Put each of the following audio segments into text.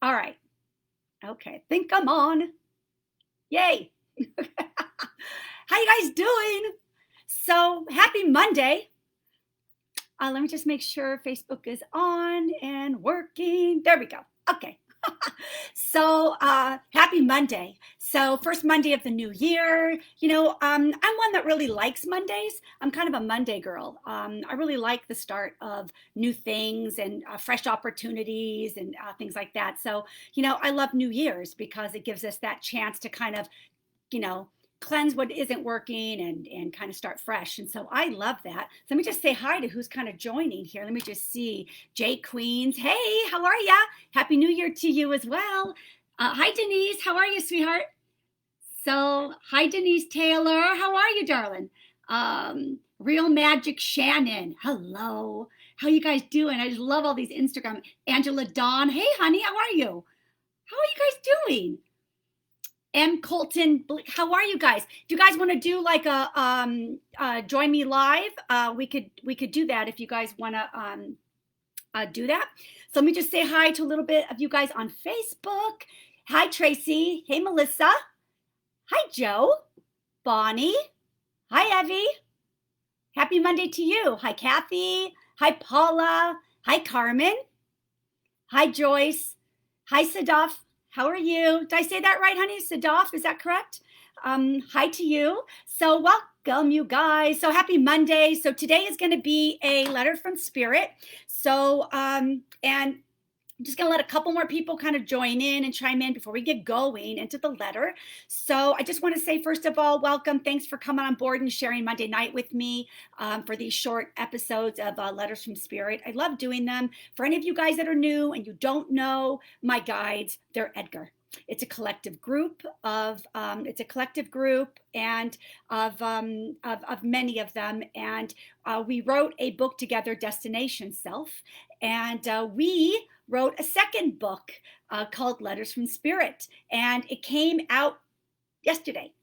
All right. Okay. Think I'm on. Yay. How you guys doing? So happy Monday. Let me just make sure Facebook is on and working. There we go. Okay. So happy Monday. So first Monday of the new year. I'm one that really likes Mondays. I'm kind of a Monday girl. I really like the start of new things and fresh opportunities and things like that. So I love New Year's because it gives us that chance to kind of you know, cleanse what isn't working and kind of start fresh. And so I love that. So let me just say hi to who's kind of joining here. Let me just see. Jay Queens. Hey, how are ya? Happy New Year to you as well. Hi, Denise. How are you, sweetheart? So, hi, Denise Taylor. How are you, darling? Real Magic Shannon. Hello. How you guys doing? I just love all these Instagram. Angela Dawn. Hey, honey. How are you? How are you guys doing? M. Colton, how are you guys? If you guys want to do like a join me live, we could do that if you guys want to do that. So let me just say hi to a little bit of you guys on Facebook. Hi Tracy. Hey Melissa. Hi Joe. Bonnie. Hi Evie. Happy Monday to you. Hi Kathy. Hi Paula. Hi Carmen. Hi Joyce. Hi Sadaf. How are you? Did I say that right, honey? Sadaf, is that correct? Hi to you. So welcome, you guys. So happy Monday. So today is going to be a letter from Spirit. So, and I'm just going to let a couple more people kind of join in and chime in before we get going into the letter. So I just want to say, first of all, welcome. Thanks for coming on board and sharing Monday night with me for these short episodes of Letters from Spirit. I love doing them. For any of you guys that are new and you don't know my guides, they're Edgar. It's a collective group and of many of them. And we wrote a book together, Destination Self. And we wrote a second book called Letters from Spirit, and it came out yesterday.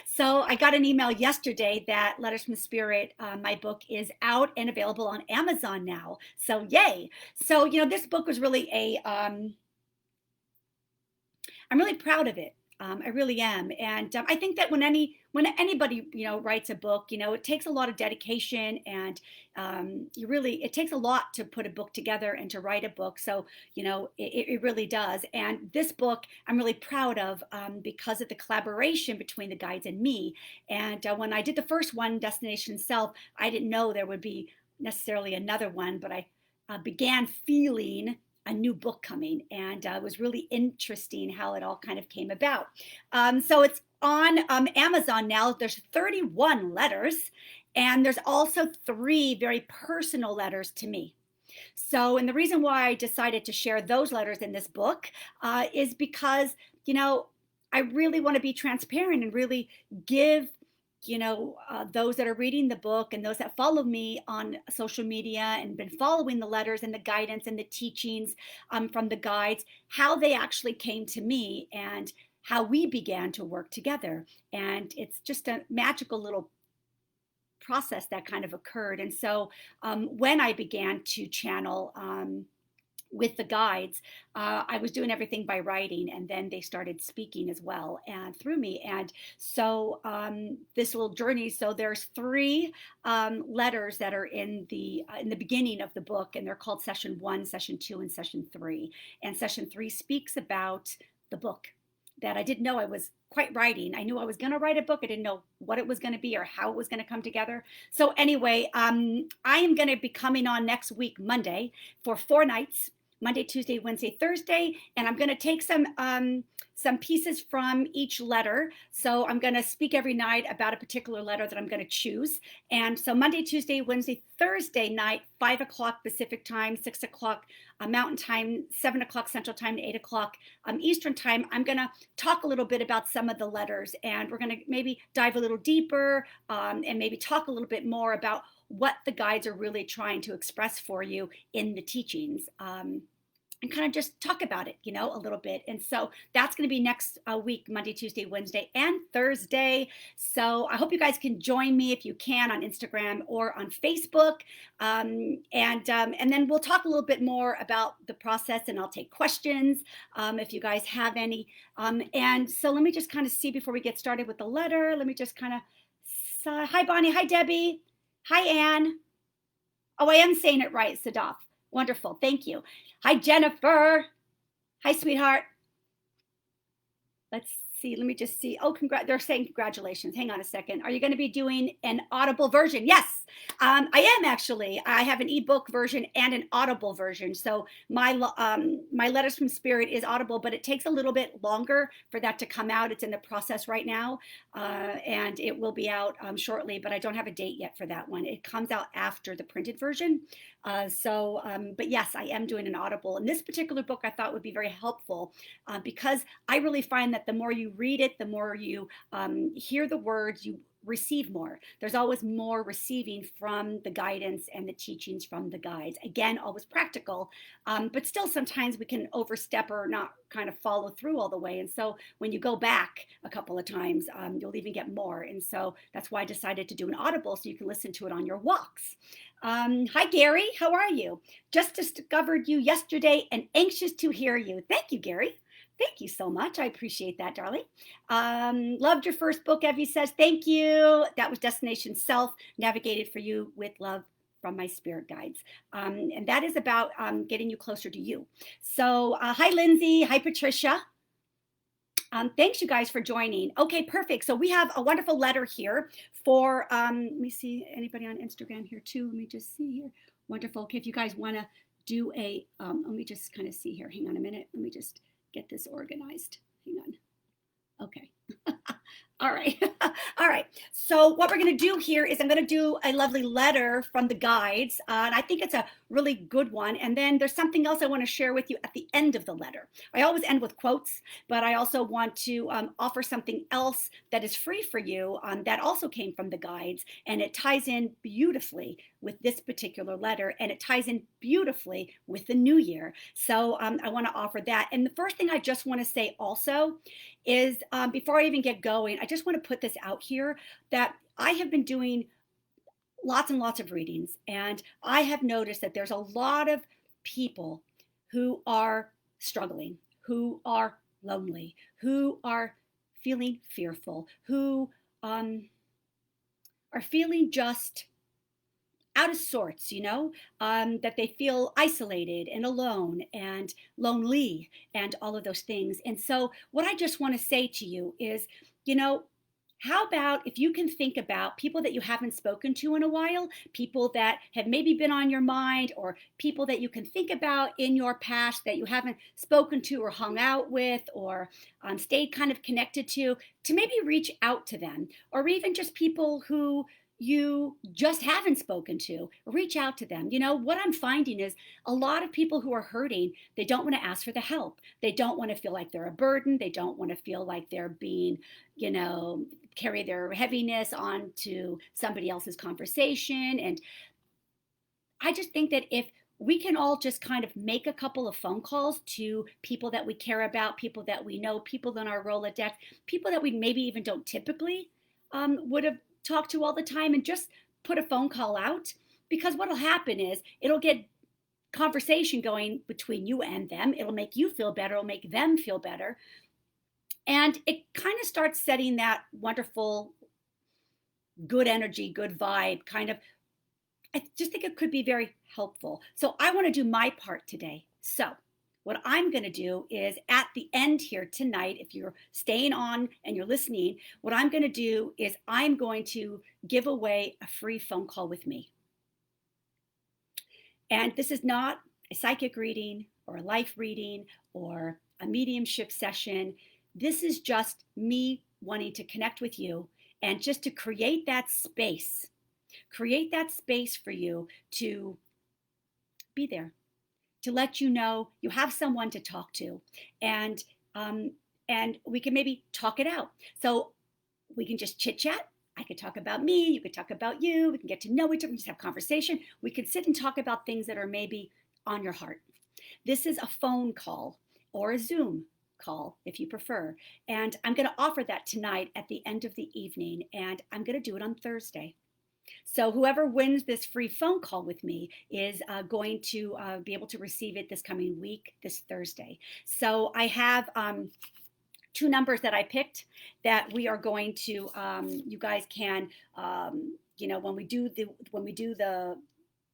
So I got an email yesterday that Letters from Spirit, my book, is out and available on Amazon now. So yay! So this book was really I'm really proud of it. I really am, and I think that when anybody writes a book, it takes a lot of dedication, and it takes a lot to put a book together and to write a book. So it really does. And this book I'm really proud of because of the collaboration between the guides and me. And when I did the first one, Destination Self, I didn't know there would be necessarily another one, but I began feeling a new book coming, and it was really interesting how it all kind of came about. So it's on Amazon now. There's 31 letters, and there's also 3 very personal letters to me. So, and the reason why I decided to share those letters in this book is because, I really want to be transparent and really give those that are reading the book and those that follow me on social media and been following the letters and the guidance and the teachings from the guides, how they actually came to me and how we began to work together. And it's just a magical little process that kind of occurred. And so when I began to channel with the guides, I was doing everything by writing, and then they started speaking as well and through me. And so this little journey. So there's 3 letters that are in the beginning of the book, and they're called Session 1, Session 2, and Session 3. And Session 3 speaks about the book that I didn't know I was quite writing. I knew I was going to write a book. I didn't know what it was going to be or how it was going to come together. So anyway, I am going to be coming on next week, Monday, for 4 nights. Monday, Tuesday, Wednesday, Thursday, and I'm going to take some pieces from each letter. So I'm going to speak every night about a particular letter that I'm going to choose. And so Monday, Tuesday, Wednesday, Thursday night, 5 o'clock Pacific time, 6 o'clock Mountain time, 7 o'clock Central time, 8 o'clock Eastern time, I'm going to talk a little bit about some of the letters, and we're going to maybe dive a little deeper and maybe talk a little bit more about what the guides are really trying to express for you in the teachings. and kind of just talk about it, a little bit. And so that's going to be next week, Monday, Tuesday, Wednesday, and Thursday. So I hope you guys can join me if you can on Instagram or on Facebook. And then we'll talk a little bit more about the process, and I'll take questions if you guys have any. And so let me just kind of see before we get started with the letter. Let me just kind of, hi, Bonnie. Hi, Debbie. Hi, Anne. Oh, I am saying it right, Sadaf. Wonderful. Thank you. Hi, Jennifer. Hi, sweetheart. Let's see. Let me just see. Oh, they're saying congratulations. Hang on a second. Are you going to be doing an Audible version? Yes, I am actually. I have an ebook version and an Audible version. So my Letters from Spirit is Audible, but it takes a little bit longer for that to come out. It's in the process right now, and it will be out shortly, but I don't have a date yet for that one. It comes out after the printed version. But yes, I am doing an Audible. And this particular book I thought would be very helpful because I really find that the more you read it, the more you hear the words, you receive more. There's always more receiving from the guidance and the teachings from the guides. Again, always practical, but still sometimes we can overstep or not kind of follow through all the way. And so when you go back a couple of times, you'll even get more. And so that's why I decided to do an Audible so you can listen to it on your walks. Hi, Gary. How are you? Just discovered you yesterday and anxious to hear you. Thank you, Gary. Thank you so much. I appreciate that, darling. Loved your first book, Evie says. Thank you. That was Destination Self, navigated for you with love from my spirit guides. And that is about getting you closer to you. So hi, Lindsay. Hi, Patricia. Thanks, you guys, for joining. Okay, perfect. So we have a wonderful letter here for, let me see, anybody on Instagram here too? Let me just see here. Wonderful. Okay, if you guys want to do a, let me just kind of see here. Hang on a minute. Let me just get this organized. Hang on. Okay. All right. All right. So what we're going to do here is I'm going to do a lovely letter from the guides. And I think it's a really good one. And then there's something else I want to share with you at the end of the letter. I always end with quotes, but I also want to offer something else that is free for you that also came from the guides. And it ties in beautifully with this particular letter. And it ties in beautifully with the new year. So I want to offer that. And the first thing I just want to say also is before I even get going, I just want to put this out here that I have been doing lots and lots of readings, and I have noticed that there's a lot of people who are struggling, who are lonely, who are feeling fearful, who are feeling just out of sorts, that they feel isolated and alone and lonely and all of those things. And so what I just want to say to you is, how about if you can think about people that you haven't spoken to in a while, people that have maybe been on your mind, or people that you can think about in your past that you haven't spoken to or hung out with or stayed kind of connected to maybe reach out to them, or even just people who you just haven't spoken to, reach out to them. What I'm finding is a lot of people who are hurting, they don't want to ask for the help. They don't want to feel like they're a burden. They don't want to feel like they're being, carry their heaviness onto somebody else's conversation. And I just think that if we can all just kind of make a couple of phone calls to people that we care about, people that we know, people in our Rolodex, people that we maybe even don't typically would have talked to all the time, and just put a phone call out, because what'll happen is it'll get conversation going between you and them. It'll make you feel better. It'll make them feel better. And it kind of starts setting that wonderful, good energy, good vibe kind of. I just think it could be very helpful. So I want to do my part today. So what I'm going to do is at the end here tonight, if you're staying on and you're listening, what I'm going to do is I'm going to give away a free phone call with me. And this is not a psychic reading or a life reading or a mediumship session. This is just me wanting to connect with you and just to create that space for you to be there, to let you know you have someone to talk to, and we can maybe talk it out. So we can just chit chat. I could talk about me, you could talk about you, we can get to know each other, just have conversation. We could sit and talk about things that are maybe on your heart. This is a phone call or a Zoom call if you prefer. And I'm going to offer that tonight at the end of the evening, and I'm going to do it on Thursday. So whoever wins this free phone call with me is going to be able to receive it this coming week, this Thursday. So I have two numbers that I picked that we are going to. You guys can, when we do the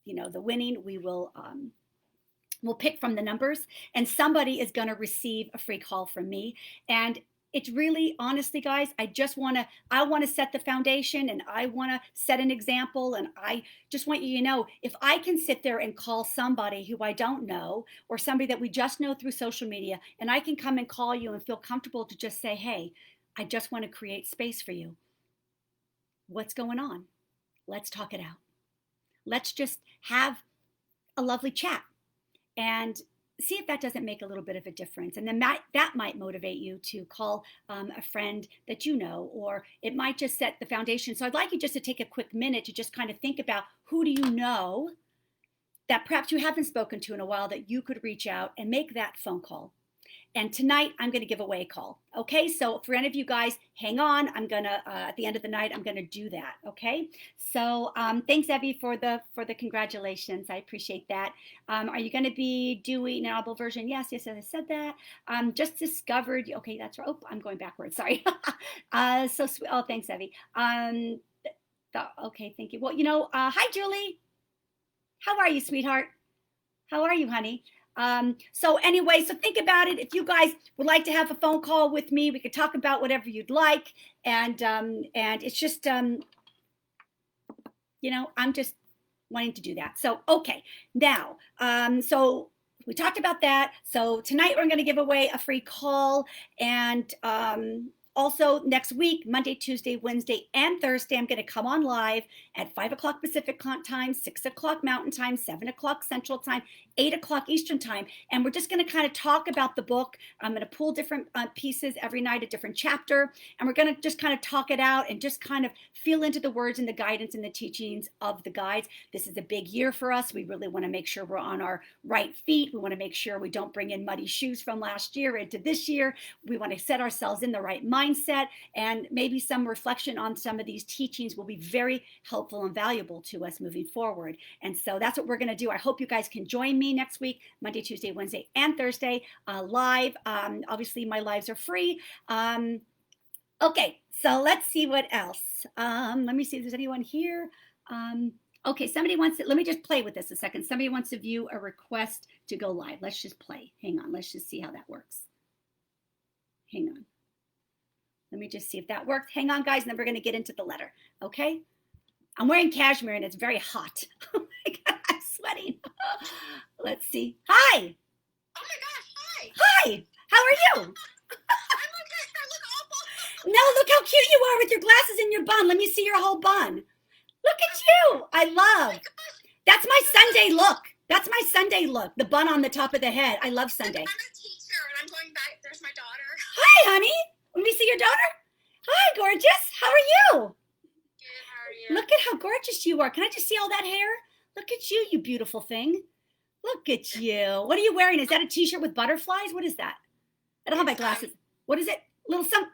the winning, we will. We'll pick from the numbers, and somebody is going to receive a free call from me. And it's really, honestly, guys, I want to set the foundation, and I want to set an example. And I just want you to know, if I can sit there and call somebody who I don't know, or somebody that we just know through social media, and I can come and call you and feel comfortable to just say, hey, I just want to create space for you. What's going on? Let's talk it out. Let's just have a lovely chat and see if that doesn't make a little bit of a difference. And then that might motivate you to call a friend that you know, or it might just set the foundation. So I'd like you just to take a quick minute to just kind of think about, who do you know that perhaps you haven't spoken to in a while that you could reach out and make that phone call. And tonight I'm going to give away a call. Okay, so for any of you guys, hang on. I'm gonna at the end of the night, I'm gonna do that. Okay, so thanks, Evie, for the congratulations. I appreciate that. Are you going to be doing an audible version? Yes, I said that. Just discovered. Okay, that's right. Oh, I'm going backwards. Sorry. So sweet. Oh, thanks, Evie. Okay, thank you. Well, hi, Julie. How are you, sweetheart? How are you, honey? So anyway, so think about it. If you guys would like to have a phone call with me, we could talk about whatever you'd like. And it's just, I'm just wanting to do that. So, okay, now, so we talked about that. So tonight we're going to give away a free call, and also next week, Monday, Tuesday, Wednesday, and Thursday, I'm going to come on live at 5 o'clock Pacific time, 6 o'clock Mountain time, 7 o'clock Central time, 8 o'clock Eastern time. And we're just going to kind of talk about the book. I'm going to pull different pieces every night, a different chapter. And we're going to just kind of talk it out and just kind of feel into the words and the guidance and the teachings of the guides. This is a big year for us. We really want to make sure we're on our right feet. We want to make sure we don't bring in muddy shoes from last year into this year. We want to set ourselves in the right mindset, and maybe some reflection on some of these teachings will be very helpful and valuable to us moving forward. And so that's what we're going to do. I hope you guys can join me next week, Monday, Tuesday, Wednesday, and Thursday live. Obviously, my lives are free. Okay, so let's see what else. Let me see if there's anyone here. Okay, somebody wants to, let me just play with this a second. Somebody wants to view a request to go live. Let's just play. Hang on. Let's just see how that works. Hang on. Let me just see if that works. Hang on, guys, and then we're going to get into the letter. Okay? I'm wearing cashmere, and it's very hot. Oh, my God. I'm sweating. Let's see. Hi. Oh, my gosh. Hi. Hi. How are you? I'm okay. I look awful. No, look how cute you are with your glasses and your bun. Let me see your whole bun. Look at you. I love. That's my Sunday look. That's my Sunday look. The bun on the top of the head. I love Sunday. I'm a teacher, and I'm going back. There's my daughter. Hi, honey. Let me see your daughter. Hi, gorgeous. How are you? Good. How are you? Look at how gorgeous you are. Can I just see all that hair? Look at you, you beautiful thing. Look at you. What are you wearing? Is that a t-shirt with butterflies? What is that? I don't have my glasses. What is it? Little some.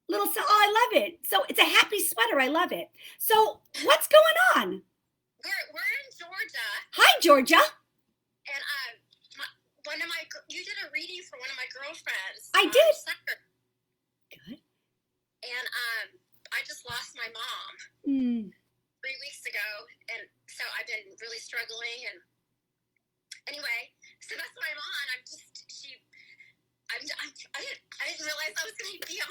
Oh, I love it. So it's a happy sweater. I love it. So what's going on? We're in Georgia. Hi, Georgia. And you did a reading for one of my girlfriends. I did. Summer. Good. And I just lost my mom 3 weeks ago, and so I've been really struggling. And anyway, so that's what I'm on. I didn't realize I was going to be on.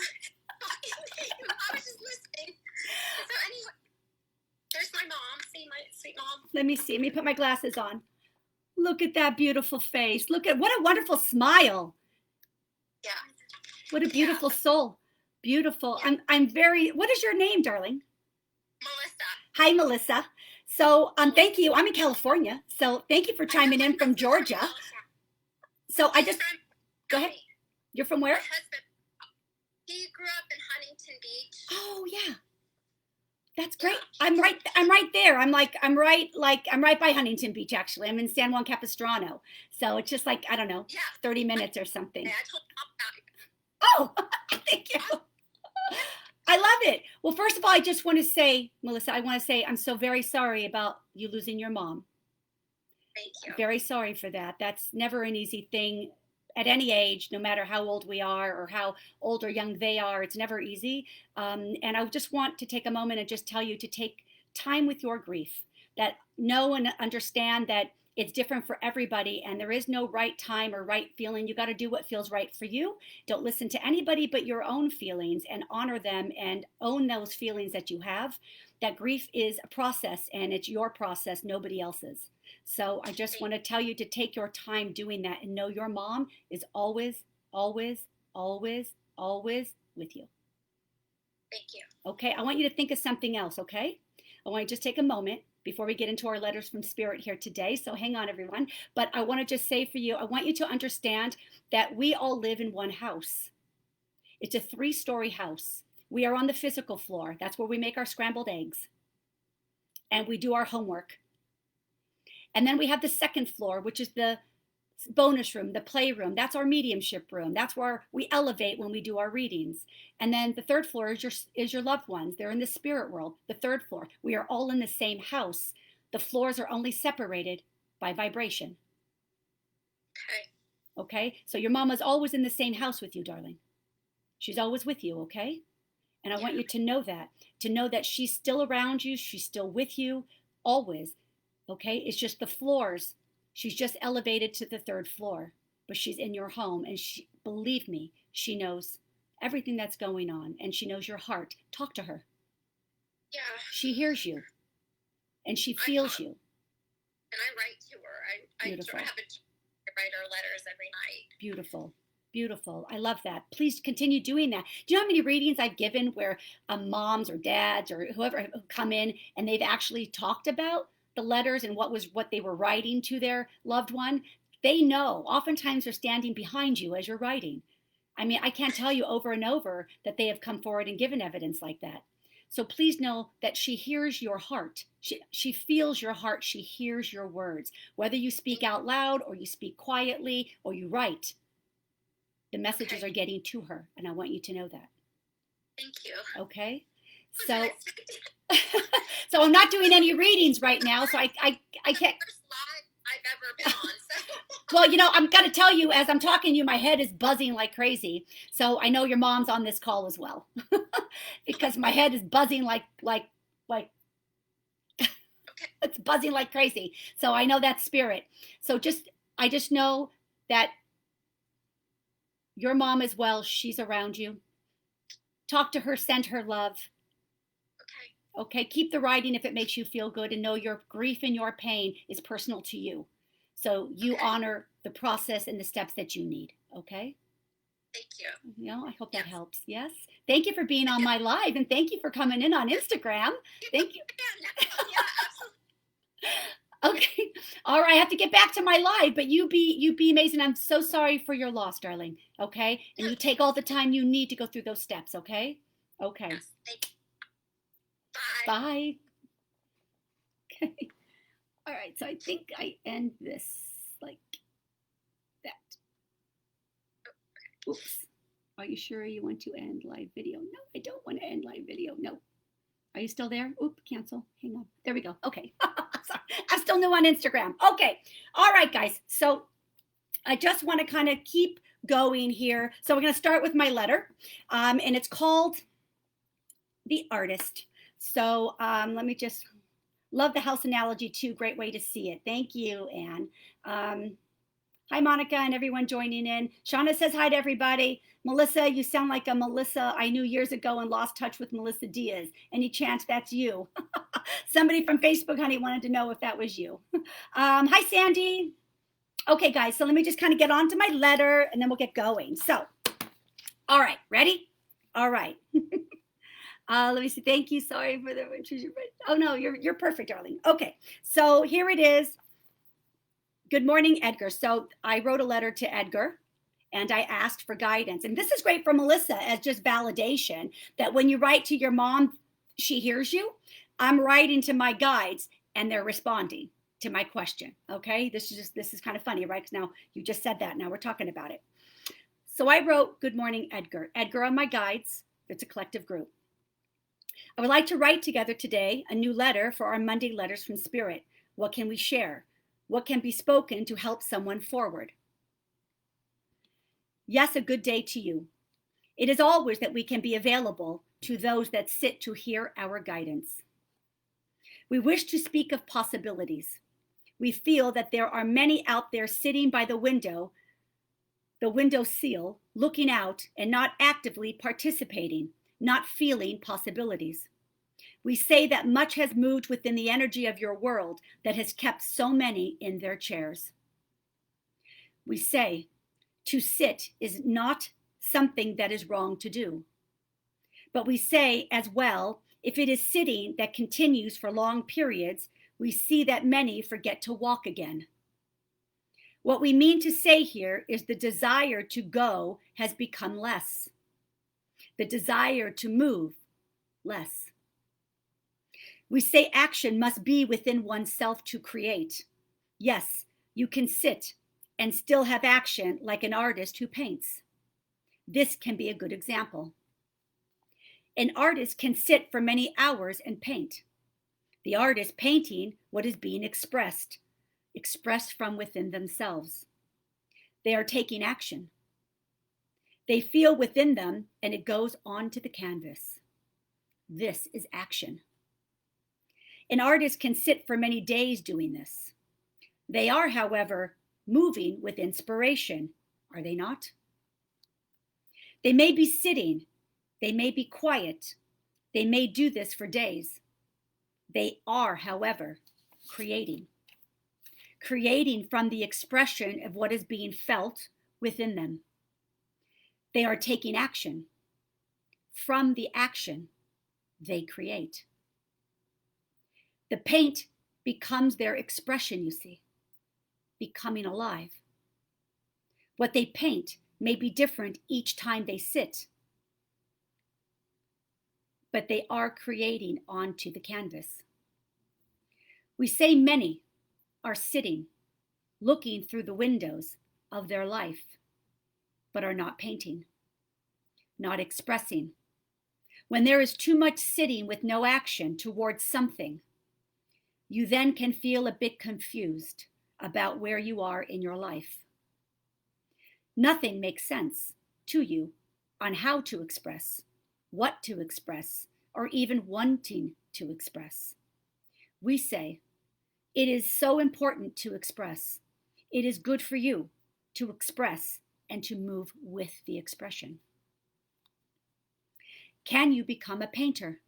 I was just listening. So anyway, there's my mom. See my sweet mom. Let me see. Let me put my glasses on. Look at that beautiful face. Look at what a wonderful smile. Yeah. What a beautiful soul. Beautiful. Yeah. I'm very. What is your name, darling? Melissa. Hi, Melissa. So thank you. I'm in California. So thank you for chiming in from Georgia. So I just go ahead. You're from where? My husband. He grew up in Huntington Beach. Oh yeah. That's great. I'm right there. I'm right by Huntington Beach, actually. I'm in San Juan Capistrano. So it's just like, I don't know, 30 minutes or something. Yeah, I told Mom about Oh, it. thank you. I love it. Well, first of all, I just want to say, Melissa, I want to say I'm so very sorry about you losing your mom. Thank you. Very sorry for that. That's never an easy thing at any age, no matter how old we are or how old or young they are. It's never easy. And I just want to take a moment and just tell you to take time with your grief, that know and understand that it's different for everybody and there is no right time or right feeling. You got to do what feels right for you. Don't listen to anybody but your own feelings and honor them and own those feelings that you have. That grief is a process and it's your process, nobody else's. So I just want to tell you to take your time doing that and know your mom is always, always, always, always with you. Thank you. Okay, I want you to think of something else, okay? I want to just take a moment before we get into our letters from Spirit here today. So hang on, everyone. But I want to just say for you, I want you to understand that we all live in one house. It's a 3-story house. We are on the physical floor. That's where we make our scrambled eggs. And we do our homework. And then we have the second floor, which is the bonus room, the playroom. That's our mediumship room. That's where we elevate when we do our readings. And then the third floor is your loved ones. They're in the spirit world. The third floor. We are all in the same house. The floors are only separated by vibration. Okay. Okay? So your mama's always in the same house with you, darling. She's always with you, okay? And I want you to know that she's still around you. She's still with you, always. Okay? It's just the floors. She's just elevated to the third floor, but she's in your home. And believe me, she knows everything that's going on and she knows your heart. Talk to her. Yeah. She hears you and she feels you. And I write to her. Beautiful. I have to write her letters every night. Beautiful. Beautiful. I love that. Please continue doing that. Do you know how many readings I've given where moms or dads or whoever have come in and they've actually talked about the letters and what they were writing to their loved one? They know. Oftentimes they're standing behind you as you're writing. I mean, I can't tell you over and over that they have come forward and given evidence like that. So please know that she hears your heart. She feels your heart. She hears your words. Whether you speak out loud or you speak quietly or you write, the messages are getting to her. And I want you to know that. Thank you. Okay? So so I'm not doing any readings right now, so I can't. First live I've ever been on. So. Well, you know, I'm going to tell you, as I'm talking to you, my head is buzzing like crazy. So I know your mom's on this call as well, because my head is buzzing like it's buzzing like crazy. So I know that's spirit. So I just know that your mom as well. She's around you. Talk to her. Send her love. Okay, keep the writing if it makes you feel good and know your grief and your pain is personal to you. So you honor the process and the steps that you need, okay? Thank you. You know, I hope that helps. Yes. Thank you for being on my live and thank you for coming in on Instagram. Thank you. Okay. All right, I have to get back to my live, but you be amazing. I'm so sorry for your loss, darling. Okay? And you take all the time you need to go through those steps, okay? Okay. Yes, thank you. Bye. Okay. All right. So I think I end this like that. Oops. Are you sure you want to end live video? No, I don't want to end live video. No. Are you still there? Oop, cancel. Hang on. There we go. Okay. Sorry. I'm still new on Instagram. Okay. All right, guys. So I just want to kind of keep going here. So we're going to start with my letter. And it's called The Artist. So let me just, love the house analogy too. Great way to see it. Thank you, Anne. Hi, Monica and everyone joining in. Shauna says hi to everybody. Melissa, you sound like a Melissa I knew years ago and lost touch with Melissa Diaz. Any chance that's you? Somebody from Facebook, honey, wanted to know if that was you. Hi, Sandy. Okay, guys, so let me just kind of get on to my letter and then we'll get going. So, all right, ready? All right. Let me see. Thank you. Sorry for the. Oh no, you're perfect, darling. Okay, so here it is. Good morning, Edgar. So I wrote a letter to Edgar, and I asked for guidance. And this is great for Melissa as just validation that when you write to your mom, She hears you. I'm writing to my guides and they're responding to my question. Okay. This is kind of funny, right? Because now you just said that. Now we're talking about it. So I wrote, "Good morning, Edgar." Edgar on my guides. It's a collective group. I would like to write together today a new letter for our Monday Letters from Spirit. What can we share? What can be spoken to help someone forward? Yes, a good day to you. It is always that we can be available to those that sit to hear our guidance. We wish to speak of possibilities. We feel that there are many out there sitting by the window sill, looking out and not actively participating, not feeling possibilities. We say that much has moved within the energy of your world that has kept so many in their chairs. We say to sit is not something that is wrong to do. But we say as well, if it is sitting that continues for long periods, we see that many forget to walk again. What we mean to say here is the desire to go has become less. The desire to move, less. We say action must be within oneself to create. Yes, you can sit and still have action like an artist who paints. This can be a good example. An artist can sit for many hours and paint. The artist painting what is being expressed from within themselves. They are taking action. They feel within them and it goes onto the canvas. This is action. An artist can sit for many days doing this. They are, however, moving with inspiration, are they not? They may be sitting, they may be quiet, they may do this for days. They are, however, creating from the expression of what is being felt within them. They are taking action. From the action, they create. The paint becomes their expression, you see, becoming alive. What they paint may be different each time they sit, but they are creating onto the canvas. We say many are sitting, looking through the windows of their life, but are not painting, not expressing. When there is too much sitting with no action towards something, you then can feel a bit confused about where you are in your life. Nothing makes sense to you on how to express, what to express, or even wanting to express. We say, it is so important to express. It is good for you to express and to move with the expression. Can you become a painter?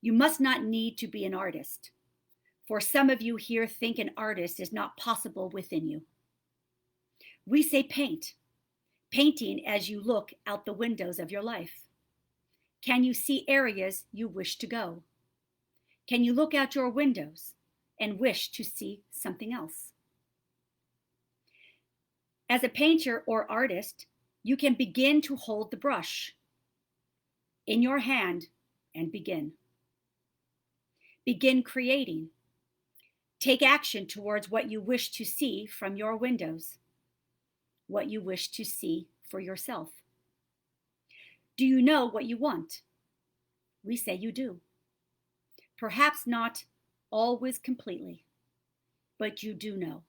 You must not need to be an artist. For some of you here think an artist is not possible within you. We say paint, painting as you look out the windows of your life. Can you see areas you wish to go? Can you look out your windows and wish to see something else? As a painter or artist, you can begin to hold the brush in your hand and begin. Begin creating. Take action towards what you wish to see from your windows, what you wish to see for yourself. Do you know what you want? We say you do. Perhaps not always completely, but you do know.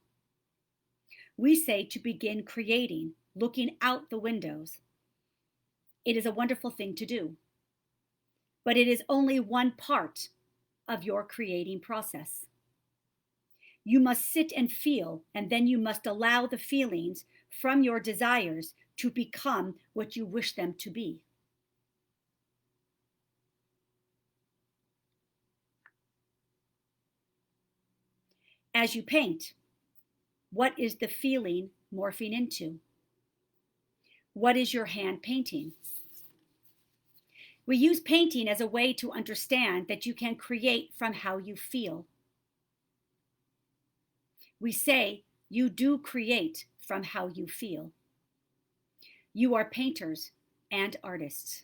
We say to begin creating, looking out the windows. It is a wonderful thing to do, but it is only one part of your creating process. You must sit and feel, and then you must allow the feelings from your desires to become what you wish them to be. As you paint, what is the feeling morphing into? What is your hand painting? We use painting as a way to understand that you can create from how you feel. We say you do create from how you feel. You are painters and artists.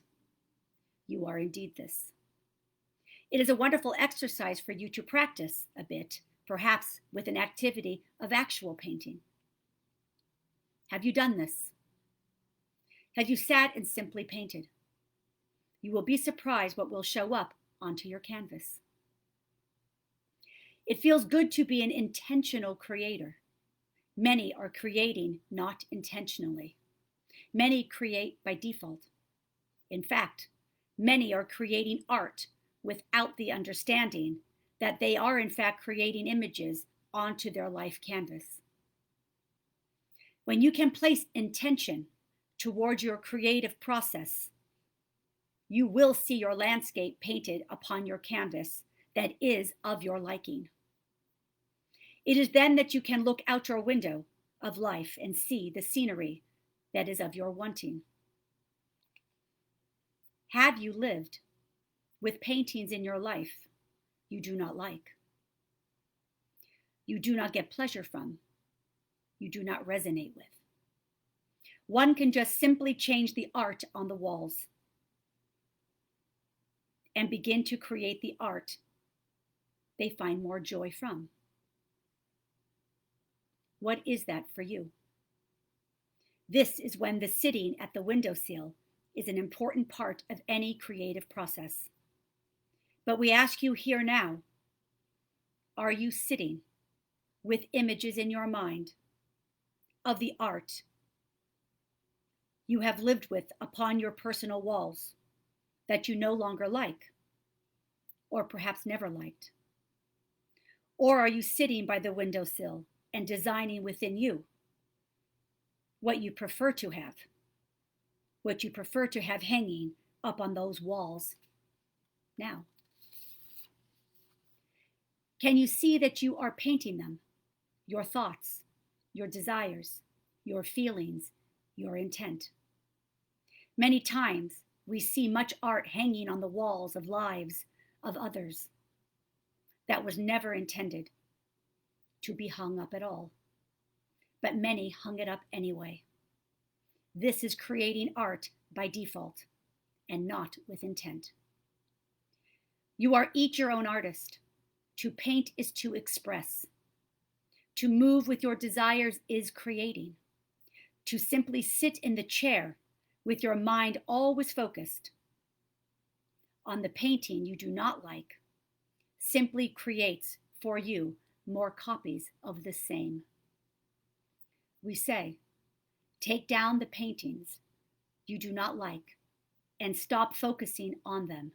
You are indeed this. It is a wonderful exercise for you to practice a bit, perhaps with an activity of actual painting. Have you done this? Have you sat and simply painted? You will be surprised what will show up onto your canvas. It feels good to be an intentional creator. Many are creating not intentionally. Many create by default. In fact, many are creating art without the understanding that they are in fact creating images onto their life canvas. When you can place intention towards your creative process, you will see your landscape painted upon your canvas that is of your liking. It is then that you can look out your window of life and see the scenery that is of your wanting. Have you lived with paintings in your life you do not like? You do not get pleasure from, you do not resonate with. One can just simply change the art on the walls and begin to create the art they find more joy from. What is that for you? This is when the sitting at the windowsill is an important part of any creative process. But we ask you here now, are you sitting with images in your mind of the art you have lived with upon your personal walls that you no longer like, or perhaps never liked? Or are you sitting by the windowsill and designing within you what you prefer to have, what you prefer to have hanging up on those walls now? Can you see that you are painting them, your thoughts, your desires, your feelings, your intent? Many times we see much art hanging on the walls of lives of others that was never intended to be hung up at all, but many hung it up anyway. This is creating art by default and not with intent. You are each your own artist. To paint is to express. To move with your desires is creating. To simply sit in the chair with your mind always focused on the painting you do not like simply creates for you more copies of the same. We say, take down the paintings you do not like and stop focusing on them.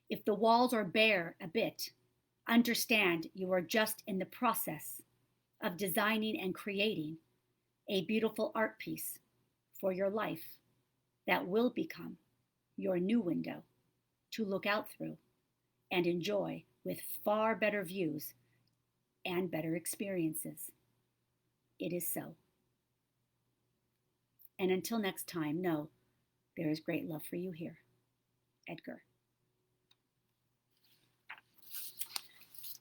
If the walls are bare a bit, understand you are just in the process of designing and creating a beautiful art piece for your life that will become your new window to look out through and enjoy with far better views and better experiences. It is so. And until next time, know there is great love for you here. Edgar.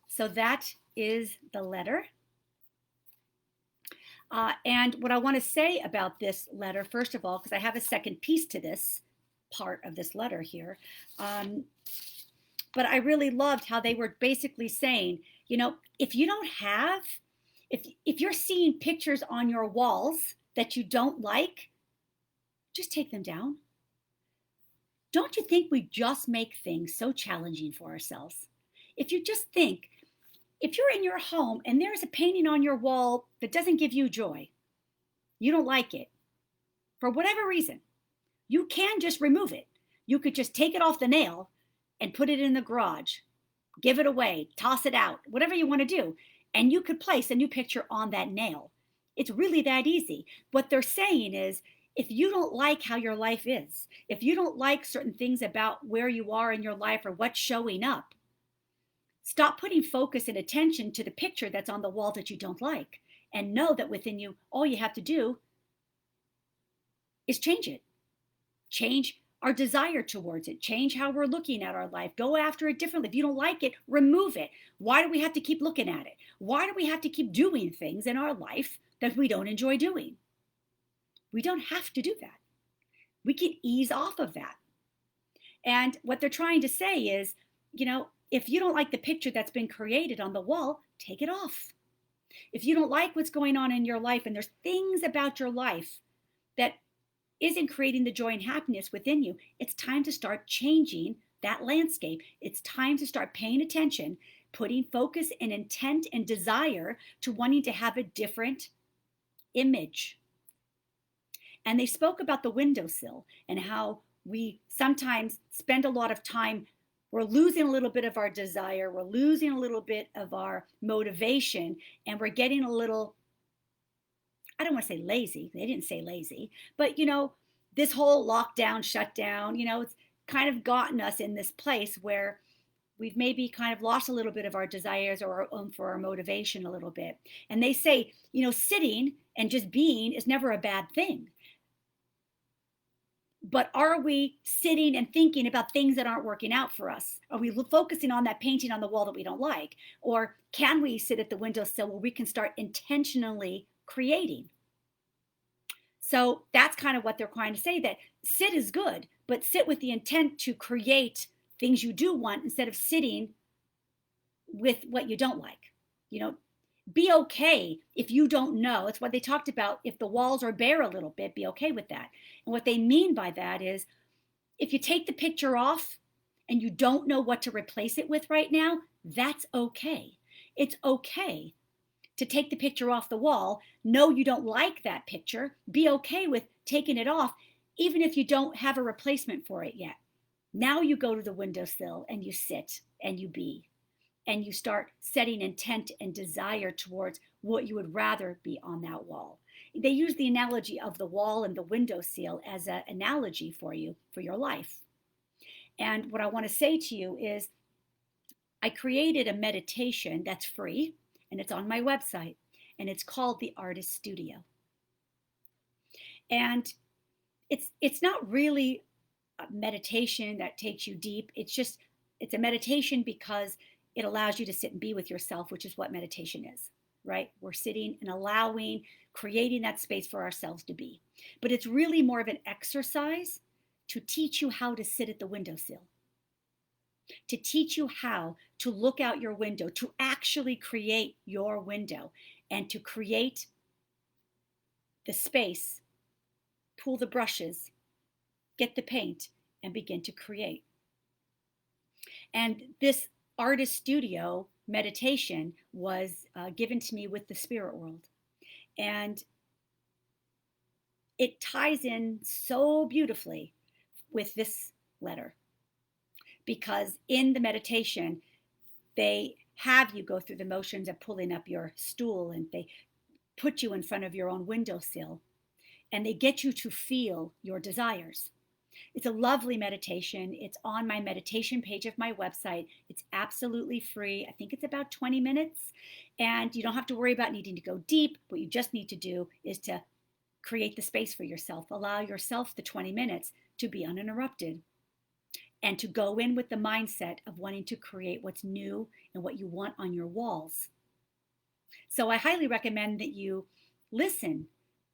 So that is the letter. And what I want to say about this letter, first of all, because I have a second piece to this part of this letter here, but I really loved how they were basically saying, you know, if you don't have, if you're seeing pictures on your walls that you don't like, just take them down. Don't you think we just make things so challenging for ourselves? If you just think, if you're in your home and there's a painting on your wall that doesn't give you joy, you don't like it, for whatever reason, you can just remove it. You could just take it off the nail and put it in the garage, give it away, toss it out, whatever you want to do. And you could place a new picture on that nail. It's really that easy. What they're saying is, if you don't like how your life is, if you don't like certain things about where you are in your life or what's showing up, stop putting focus and attention to the picture that's on the wall that you don't like, and know that within you, all you have to do is change it. Change our desire towards it. Change how we're looking at our life. Go after it differently. If you don't like it, remove it. Why do we have to keep looking at it? Why do we have to keep doing things in our life that we don't enjoy doing? We don't have to do that. We can ease off of that. And what they're trying to say is, if you don't like the picture that's been created on the wall, take it off. If you don't like what's going on in your life and there's things about your life that isn't creating the joy and happiness within you, it's time to start changing that landscape. It's time to start paying attention, putting focus and intent and desire to wanting to have a different image. And they spoke about the windowsill and how we sometimes spend a lot of time, we're losing a little bit of our desire, we're losing a little bit of our motivation, and we're getting a little, I don't want to say lazy, they didn't say lazy, but this whole lockdown, shutdown, it's kind of gotten us in this place where we've maybe kind of lost a little bit of our desires or for our motivation a little bit. And they say, sitting and just being is never a bad thing. But are we sitting and thinking about things that aren't working out for us? Are we focusing on that painting on the wall that we don't like? Or can we sit at the windowsill where we can start intentionally creating? So that's kind of what they're trying to say, that sit is good, but sit with the intent to create things you do want instead of sitting with what you don't like. Be okay if you don't know. It's what they talked about. If the walls are bare a little bit, be okay with that. And what they mean by that is if you take the picture off and you don't know what to replace it with right now, that's okay. It's okay to take the picture off the wall. Know you don't like that picture. Be okay with taking it off, even if you don't have a replacement for it yet. Now you go to the windowsill and you sit and you be. And you start setting intent and desire towards what you would rather be on that wall. They use the analogy of the wall and the windowsill as an analogy for you, for your life. And what I want to say to you is I created a meditation that's free, and it's on my website, and it's called the Artist Studio. And it's not really a meditation that takes you deep. It's a meditation because it allows you to sit and be with yourself, which is what meditation is, right? We're sitting and allowing, creating that space for ourselves to be. But it's really more of an exercise to teach you how to sit at the windowsill, to teach you how to look out your window, to actually create your window, and to create the space, pull the brushes, get the paint, and begin to create. And this Artist Studio meditation was given to me with the spirit world. And it ties in so beautifully with this letter, because in the meditation, they have you go through the motions of pulling up your stool, and they put you in front of your own windowsill, and they get you to feel your desires. It's a lovely meditation. It's on my meditation page of my website. It's absolutely free. I think it's about 20 minutes. And you don't have to worry about needing to go deep. What you just need to do is to create the space for yourself. Allow yourself the 20 minutes to be uninterrupted and to go in with the mindset of wanting to create what's new and what you want on your walls. So I highly recommend that you listen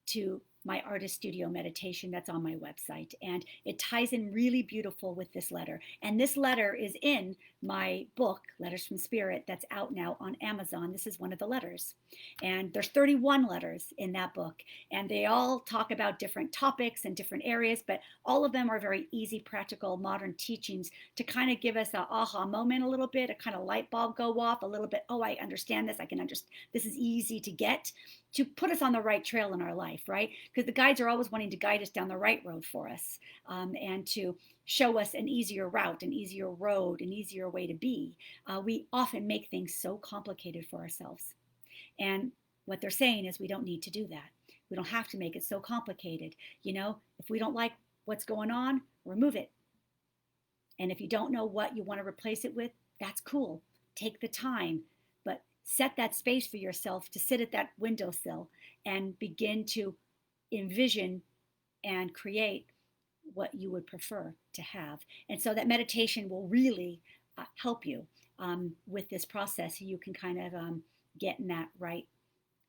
to my Artist Studio meditation that's on my website. And it ties in really beautiful with this letter. And this letter is in my book, Letters from Spirit, that's out now on Amazon. This is one of the letters. And there's 31 letters in that book. And they all talk about different topics and different areas, but all of them are very easy, practical, modern teachings to kind of give us a aha moment a little bit, a kind of light bulb go off a little bit. Oh, I understand this. I can understand. This is easy to get, to put us on the right trail in our life, right? Because the guides are always wanting to guide us down the right road for us, and to show us an easier route, an easier road, an easier way to be. We often make things so complicated for ourselves. And what they're saying is we don't need to do that. We don't have to make it so complicated. If we don't like what's going on, remove it. And if you don't know what you want to replace it with, that's cool. Take the time, but set that space for yourself to sit at that windowsill and begin to envision and create what you would prefer to have. And so that meditation will really help you with this process. You can kind of get in that right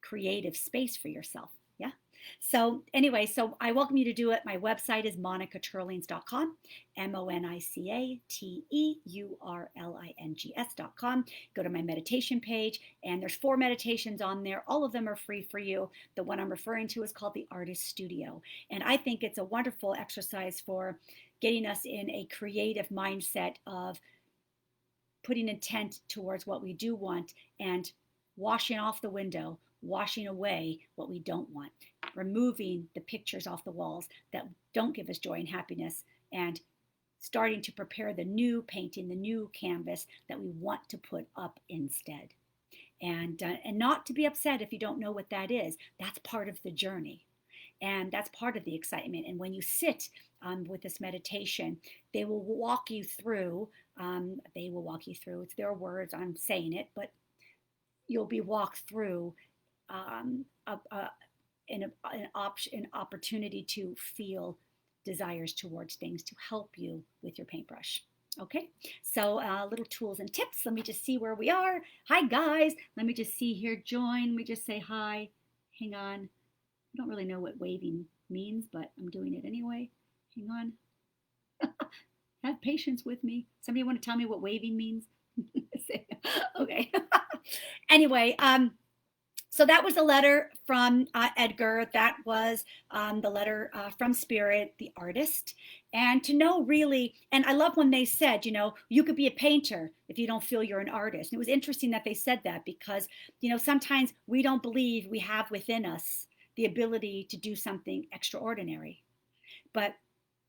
creative space for yourself. Yeah. So anyway, so I welcome you to do it. My website is monicaturlings.com, MonicaTeurlings.com. Go to my meditation page, and there's 4 meditations on there. All of them are free for you. The one I'm referring to is called the Artist Studio. And I think it's a wonderful exercise for getting us in a creative mindset of putting intent towards what we do want and washing off the window, washing away what we don't want, removing the pictures off the walls that don't give us joy and happiness, and starting to prepare the new painting, the new canvas that we want to put up instead. And not to be upset if you don't know what that is. That's part of the journey. And that's part of the excitement. And when you sit with this meditation, they will walk you through. It's their words. I'm saying it, but you'll be walked through an opportunity to feel desires towards things to help you with your paintbrush. Okay, so little tools and tips. Let me just see where we are. Hi, guys. Let me just see here. Join. Let me just say hi. Hang on. I don't really know what waving means, but I'm doing it anyway. Hang on. Have patience with me. Somebody want to tell me what waving means? Okay. Anyway, so that was a letter from Edgar. That was the letter from Spirit, the artist. And to know really, and I love when they said, you could be a painter if you don't feel you're an artist. And it was interesting that they said that because, sometimes we don't believe we have within us the ability to do something extraordinary. But,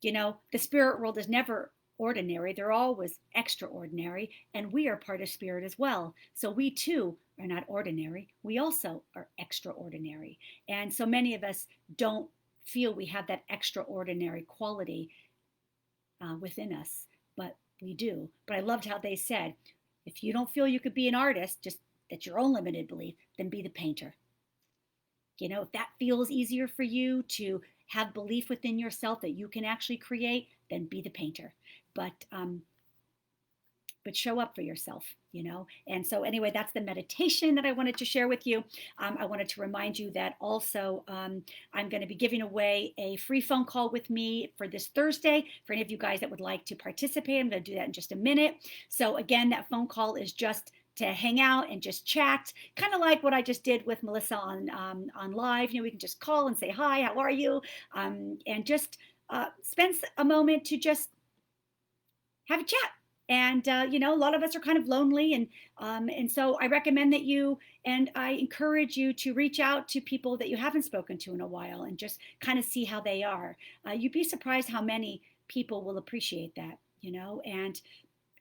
the spirit world is never ordinary. They're always extraordinary. And we are part of spirit as well. So we too are not ordinary. We also are extraordinary. And so many of us don't feel we have that extraordinary quality within us, but we do. But I loved how they said, if you don't feel you could be an artist, just that's your own limited belief, then be the painter. If that feels easier for you to have belief within yourself that you can actually create, then be the painter. But show up for yourself, And so anyway, that's the meditation that I wanted to share with you. I wanted to remind you that also I'm going to be giving away a free phone call with me for this Thursday. For any of you guys that would like to participate, I'm going to do that in just a minute. So again, that phone call is just to hang out and just chat, kind of like what I just did with Melissa on live. We can just call and say, hi, how are you? And just spend a moment to just have a chat. And, a lot of us are kind of lonely. And so I recommend that I encourage you to reach out to people that you haven't spoken to in a while and just kind of see how they are. You'd be surprised how many people will appreciate that, and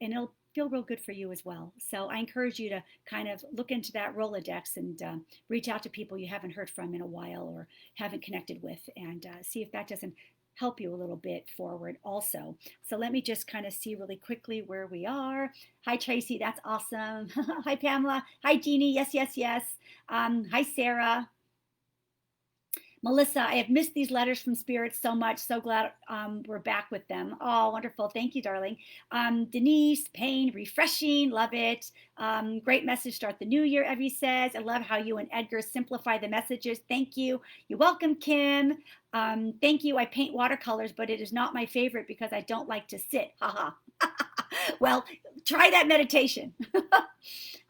it'll feel real good for you as well. So I encourage you to kind of look into that Rolodex and reach out to people you haven't heard from in a while or haven't connected with, and see if that doesn't help you a little bit forward also. So let me just kind of see really quickly where we are. Hi, Tracy. That's awesome. Hi, Pamela. Hi, Jeannie. Yes, yes, yes. Hi, Sarah. Melissa, I have missed these letters from Spirit so much. So glad we're back with them. Oh, wonderful. Thank you, darling. Denise, Payne, refreshing. Love it. Great message. Start the new year, Evie says. I love how you and Edgar simplify the messages. Thank you. You're welcome, Kim. Thank you. I paint watercolors, but it is not my favorite because I don't like to sit. Haha. Well, try that meditation.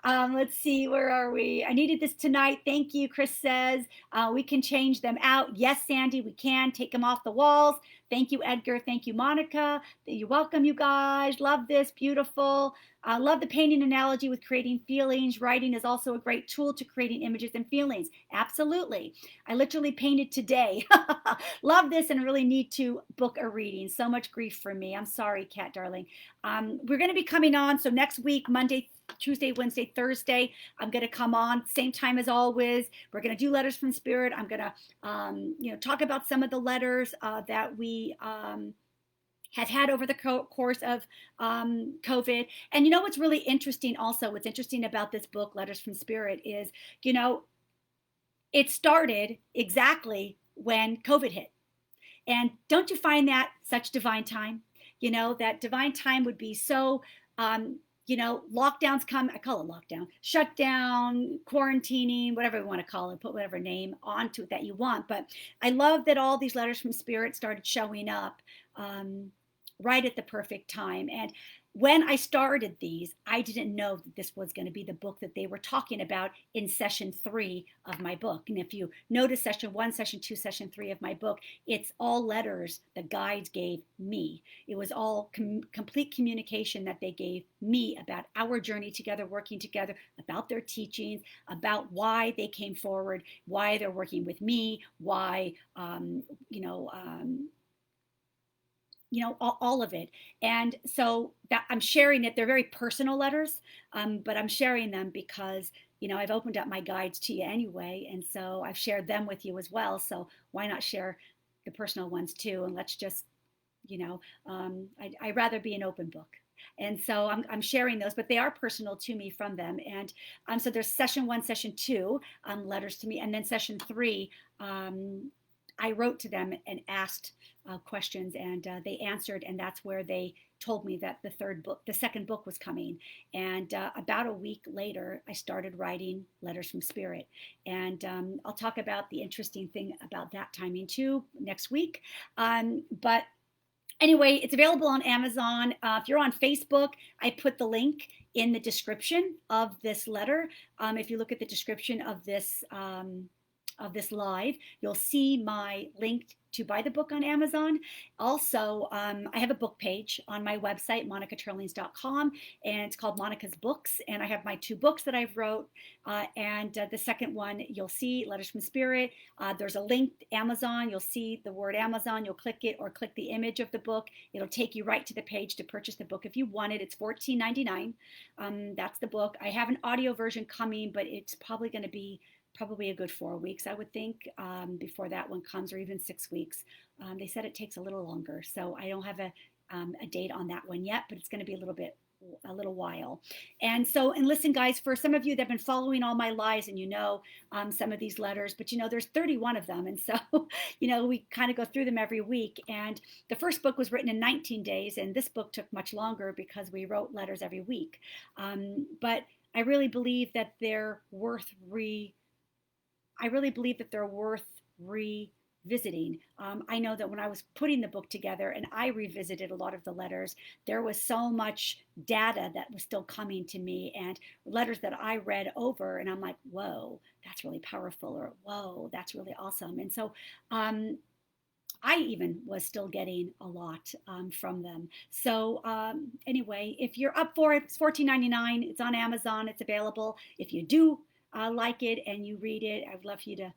Let's see, where are we? I needed this tonight. Thank you, Chris says. We can change them out. Yes, Sandy, we can. Take them off the walls. Thank you, Edgar. Thank you, Monica. You're welcome, you guys. Love this. Beautiful. Love the painting analogy with creating feelings. Writing is also a great tool to creating images and feelings. Absolutely. I literally painted today. Love this and really need to book a reading. So much grief for me. I'm sorry, Kat, darling. We're going to be coming on. So next week, Monday, Tuesday, Wednesday, Thursday, I'm going to come on same time as always. We're going to do letters from Spirit. I'm going to, talk about some of the letters that we have had over the course of COVID. And what's really interesting also, what's interesting about this book, Letters from Spirit, is, it started exactly when COVID hit. And don't you find that such divine time? That divine time would be so, lockdowns come, I call it lockdown, shutdown, quarantining, whatever you want to call it, put whatever name onto it that you want. But I love that all these letters from Spirit started showing up right at the perfect time. And when I started these, I didn't know that this was going to be the book that they were talking about in session 3 of my book. And if you notice session 1, session 2, session 3 of my book, it's all letters the guides gave me. It was all complete communication that they gave me about our journey together, working together, about their teachings, about why they came forward, why they're working with me, why, all of it. And so that I'm sharing it. They're very personal letters, but I'm sharing them because, I've opened up my guides to you anyway. And so I've shared them with you as well. So why not share the personal ones too? And let's just, I'd rather be an open book. And so I'm sharing those, but they are personal to me from them. And so there's session 1, session 2, letters to me. And then session 3, I wrote to them and asked questions, and they answered, and that's where they told me that the second book was coming. And about a week later, I started writing Letters from Spirit. And I'll talk about the interesting thing about that timing too next week. But anyway, it's available on Amazon. If you're on Facebook, I put the link in the description of this letter. If you look at the description of this live, you'll see my link to buy the book on Amazon. Also, I have a book page on my website, monicaturlings.com, and it's called Monica's Books. And I have my 2 books that I've wrote. And the second one, you'll see Letters from Spirit. There's a link, Amazon. You'll see the word Amazon. You'll click it or click the image of the book. It'll take you right to the page to purchase the book if you want it. It's $14.99. That's the book. I have an audio version coming, but it's probably going to be a good 4 weeks, I would think, before that one comes, or even 6 weeks. They said it takes a little longer, so I don't have a date on that one yet, but it's going to be a little while. And listen, guys, for some of you that have been following all my lives, and some of these letters, but there's 31 of them, and so we kind of go through them every week. And the first book was written in 19 days, and this book took much longer because we wrote letters every week. But I really believe that they're worth revisiting. I know that when I was putting the book together and I revisited a lot of the letters, there was so much data that was still coming to me, and letters that I read over, and I'm like, whoa, that's really powerful, or whoa, that's really awesome. And so I even was still getting a lot from them. So anyway, if you're up for it, it's $14.99. It's on Amazon. It's available. If you do like it and you read it, I would love for you to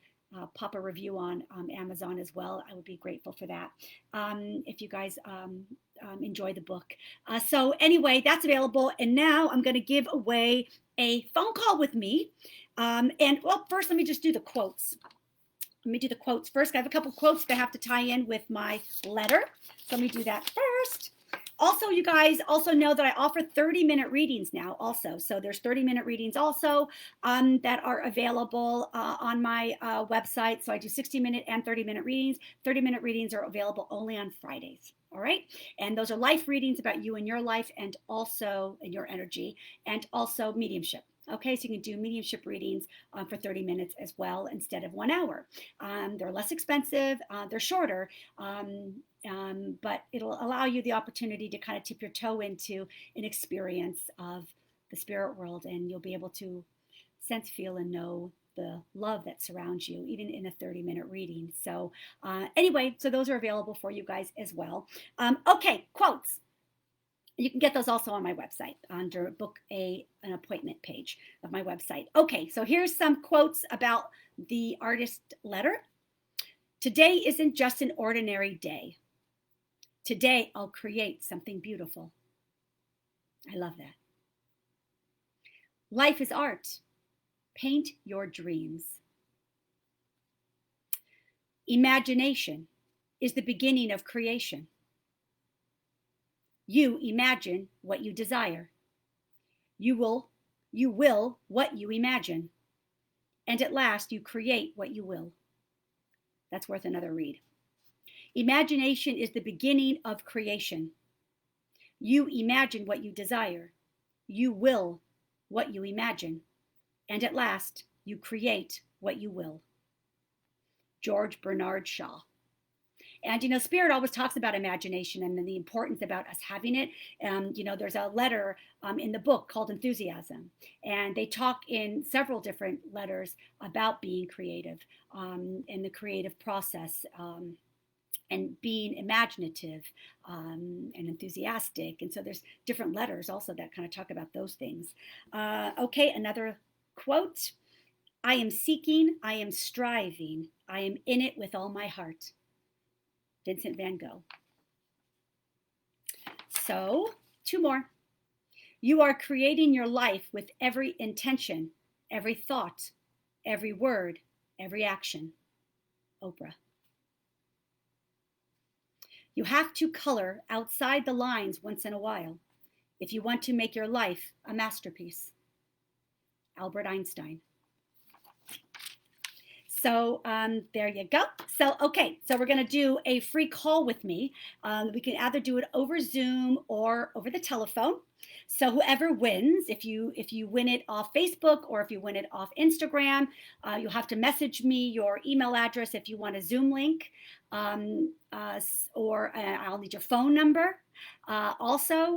pop a review on Amazon as well. I would be grateful for that if you guys enjoy the book. So anyway, that's available. And now I'm going to give away a phone call with me. First, let me just do the quotes. Let me do the quotes first. I have a couple quotes that have to tie in with my letter. So let me do that first. Also, you guys also know that I offer 30-minute readings now also. So there's 30-minute readings also that are available on my website. So I do 60-minute and 30-minute readings. 30-minute readings are available only on Fridays. All right. And those are life readings about you and your life, and also in your energy, and also mediumship. Okay, so you can do mediumship readings for 30 minutes as well instead of 1 hour. They're less expensive, they're shorter, but it'll allow you the opportunity to kind of tip your toe into an experience of the spirit world, and you'll be able to sense, feel, and know the love that surrounds you, even in a 30-minute reading. So anyway, so those are available for you guys as well. Okay, quotes. You can get those also on my website under book an appointment page of my website. Okay, so here's some quotes about the artist letter. Today isn't just an ordinary day. Today I'll create something beautiful. I love that. Life is art. Paint your dreams. Imagination is the beginning of creation. You imagine what you desire. You will what you imagine. And at last, you create what you will. That's worth another read. Imagination is the beginning of creation. You imagine what you desire. You will what you imagine. And at last, you create what you will. George Bernard Shaw. And Spirit always talks about imagination and the importance about us having it. There's a letter in the book called Enthusiasm, and they talk in several different letters about being creative and the creative process. And being imaginative and enthusiastic. And so there's different letters also that kind of talk about those things. Okay, another quote. I am seeking, I am striving, I am in it with all my heart. Vincent van Gogh. So, two more. You are creating your life with every intention, every thought, every word, every action. Oprah. You have to color outside the lines once in a while if you want to make your life a masterpiece. Albert Einstein. So there you go. So, okay, so we're going to do a free call with me. We can either do it over Zoom or over the telephone. So whoever wins, if you win it off Facebook or if you win it off Instagram, you'll have to message me your email address if you want a Zoom link, or I'll need your phone number. Also,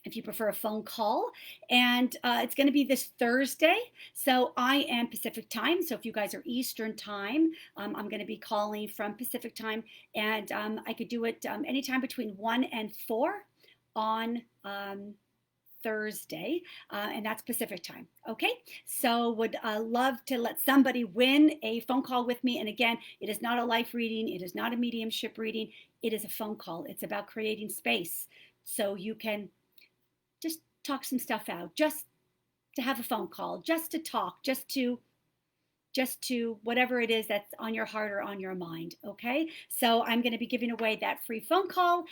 if you prefer a phone call. And it's going to be this Thursday. So I am Pacific time. So if you guys are Eastern time, I'm going to be calling from Pacific time. And I could do it anytime between 1 and 4 on Thursday, and that's Pacific time. Okay, so would love to let somebody win a phone call with me. And again, it is not a life reading. It is not a mediumship reading. It is a phone call. It's about creating space so you can just talk some stuff out, just to have a phone call, just to talk, just to whatever it is that's on your heart or on your mind. Okay, so I'm going to be giving away that free phone call.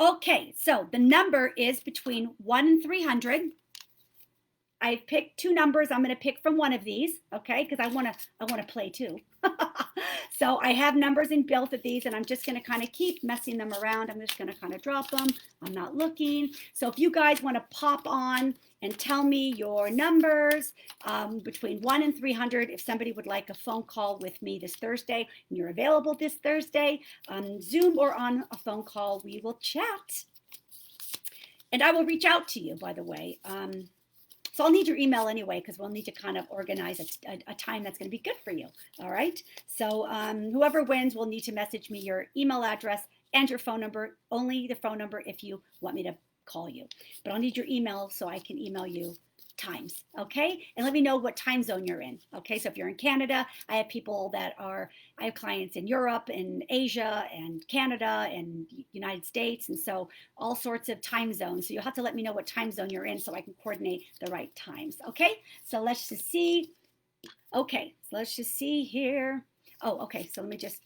Okay, so the number is between 1 and 300. I've picked two numbers. I'm going to pick from one of these, okay, because I want to play too. So I have numbers in both of these, and I'm just going to kind of keep messing them around. I'm just going to kind of drop them. I'm not looking. So if you guys want to pop on and tell me your numbers between 1 and 300, if somebody would like a phone call with me this Thursday, and you're available this Thursday, on Zoom or on a phone call, we will chat. And I will reach out to you, by the way. So I'll need your email anyway, because we'll need to kind of organize a time that's going to be good for you. All right. So whoever wins will need to message me your email address and your phone number, only the phone number if you want me to call you. But I'll need your email so I can email you times. Okay. And let me know what time zone you're in. Okay. So if you're in Canada, I have clients in Europe and Asia and Canada and United States. And so all sorts of time zones. So you'll have to let me know what time zone you're in so I can coordinate the right times. Okay. So let's just see. Okay. So let's just see here. Oh, okay. So I'm just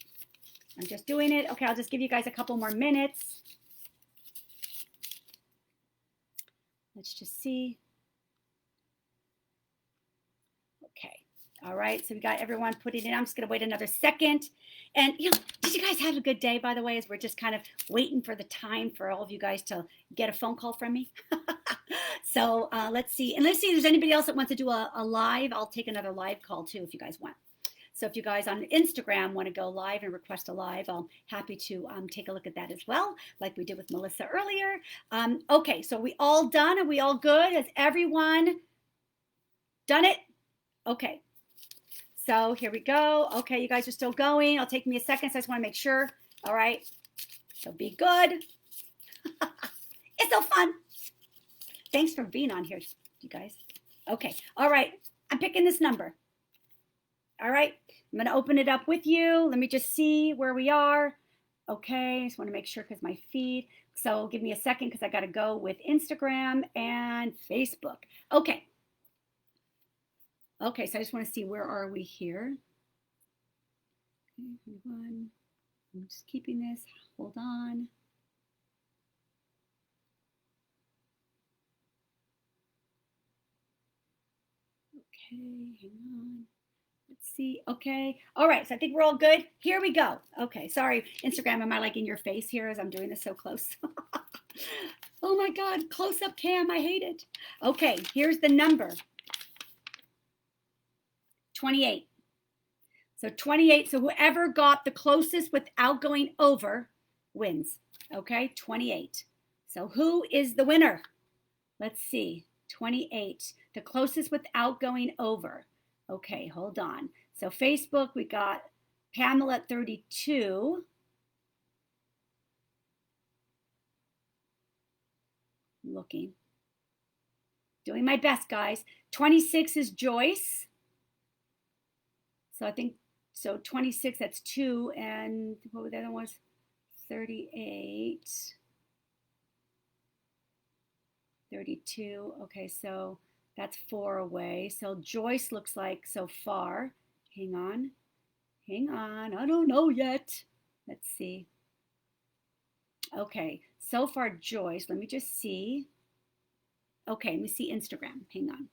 doing it. Okay. I'll just give you guys a couple more minutes. Let's just see. Okay. All right. So we got everyone putting in. I'm just going to wait another second. And, did you guys have a good day, by the way, as we're just kind of waiting for the time for all of you guys to get a phone call from me? So let's see. And let's see if there's anybody else that wants to do a live. I'll take another live call, too, if you guys want. So if you guys on Instagram want to go live and request a live, I'm happy to take a look at that as well, like we did with Melissa earlier. Okay. So are we all done? Are we all good? Has everyone done it? Okay, so here we go. Okay, you guys are still going. It'll take me a second, so I just want to make sure. All right, so be good. It's so fun. Thanks for being on here, you guys. Okay, all right, I'm picking this number. All right, I'm going to open it up with you. Let me just see where we are. Okay, I just want to make sure because my feed. So give me a second because I got to go with Instagram and Facebook. Okay. Okay, so I just want to see where are we here. Okay, I'm just keeping this. Hold on. Okay, hang on. Let's see. Okay. All right. So I think we're all good. Here we go. Okay. Sorry, Instagram. Am I like in your face here as I'm doing this so close? Oh my God, close up cam, I hate it. Okay, here's the number. 28. So 28, so whoever got the closest without going over wins. Okay, 28. So who is the winner? Let's see, 28, the closest without going over. Okay, hold on. So Facebook, we got Pamela at 32. Looking. Doing my best, guys. 26 is Joyce. So I think, so 26, that's 2. And what was the other one? Was 38. 32. Okay, so that's 4 away. So Joyce looks like so far. Hang on. Hang on. I don't know yet. Let's see. Okay, so far Joyce. Let me just see. Okay, let me see Instagram. Hang on.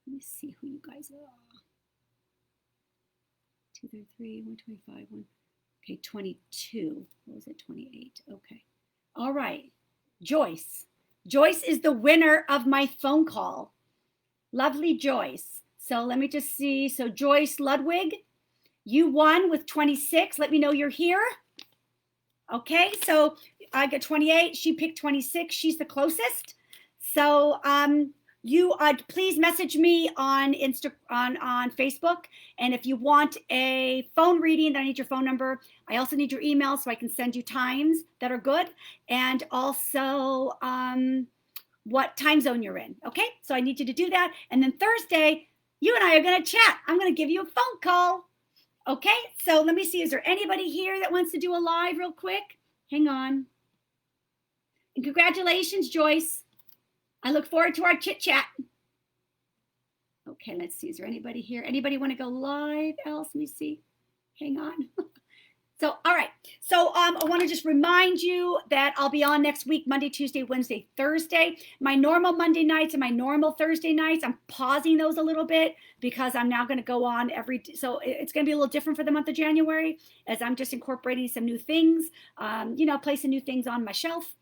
Let me see who you guys are. 233, 125, 1. Okay, 22. What was it? 28. Okay. All right. Joyce. Joyce is the winner of my phone call. Lovely Joyce. So let me just see. So Joyce Ludwig, you won with 26. Let me know you're here. Okay, so I got 28. She picked 26. She's the closest. So you please message me on on Facebook. And if you want a phone reading, I need your phone number. I also need your email so I can send you times that are good. And also what time zone you're in. Okay, so I need you to do that. And then Thursday, you and I are going to chat. I'm going to give you a phone call. Okay, so let me see. Is there anybody here that wants to do a live real quick? Hang on. And congratulations, Joyce. I look forward to our chit chat. Okay, let's see. Is there anybody here? Anybody want to go live else? Let me see. Hang on. So, all right. So I want to just remind you that I'll be on next week, Monday, Tuesday, Wednesday, Thursday. My normal Monday nights and my normal Thursday nights, I'm pausing those a little bit because I'm now going to go on so it's going to be a little different for the month of January as I'm just incorporating some new things, placing new things on my shelf.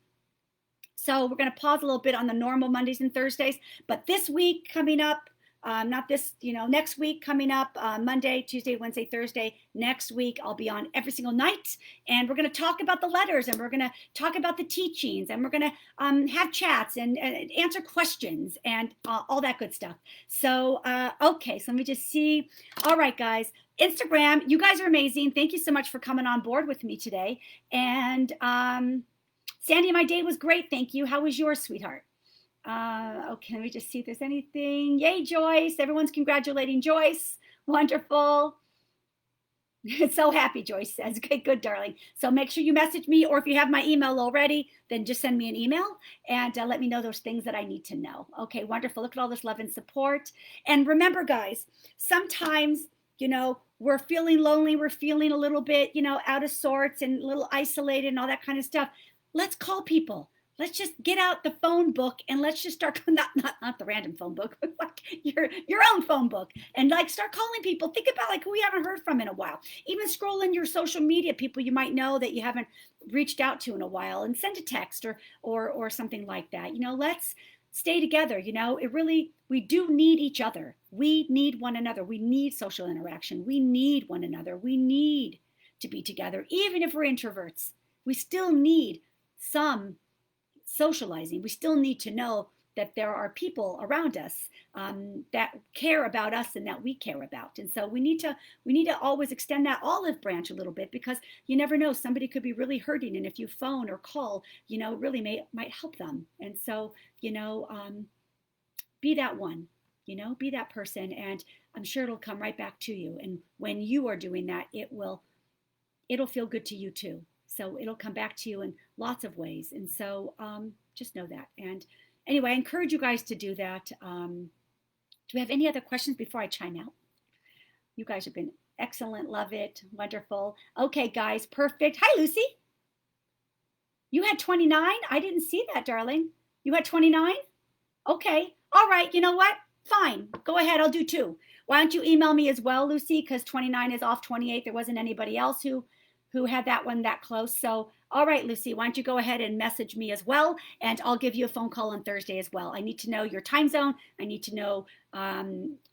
So we're going to pause a little bit on the normal Mondays and Thursdays, but this week coming up, next week coming up, Monday, Tuesday, Wednesday, Thursday, next week, I'll be on every single night. And we're going to talk about the letters and we're going to talk about the teachings and we're going to have chats and answer questions and all that good stuff. So, okay, so let me just see. All right, guys, Instagram, you guys are amazing. Thank you so much for coming on board with me today. And Sandy, my day was great. Thank you. How was yours, sweetheart? Okay, let me just see if there's anything. Yay, Joyce. Everyone's congratulating Joyce. Wonderful. So happy, Joyce says. Okay, good, darling. So make sure you message me, or if you have my email already, then just send me an email and let me know those things that I need to know. Okay, wonderful. Look at all this love and support. And remember, guys, sometimes, we're feeling lonely. We're feeling a little bit, out of sorts and a little isolated and all that kind of stuff. Let's call people. Let's just get out the phone book and let's just start, not the random phone book, but like your own phone book, and like start calling people. Think about like who we haven't heard from in a while. Even scroll in your social media, people you might know that you haven't reached out to in a while, and send a text or something like that. Let's stay together. We do need each other. We need one another. We need social interaction. We need one another. We need to be together. Even if we're introverts, we still need some socializing. We still need to know that there are people around us that care about us and that we care about. And so we need to always extend that olive branch a little bit, because you never know, somebody could be really hurting, and if you phone or call, really might help them. And so be that one, be that person, and I'm sure it'll come right back to you. And when you are doing that, it'll feel good to you too. So it'll come back to you in lots of ways. And so just know that. And anyway, I encourage you guys to do that. Do we have any other questions before I chime out? You guys have been excellent. Love it. Wonderful. Okay, guys. Perfect. Hi, Lucy. You had 29? I didn't see that, darling. You had 29? Okay. All right. You know what? Fine. Go ahead. I'll do 2. Why don't you email me as well, Lucy? Because 29 is off 28. There wasn't anybody else who who had that one that close. So, all right, Lucy, why don't you go ahead and message me as well, and I'll give you a phone call on Thursday as well. I need to know your time zone. I need to know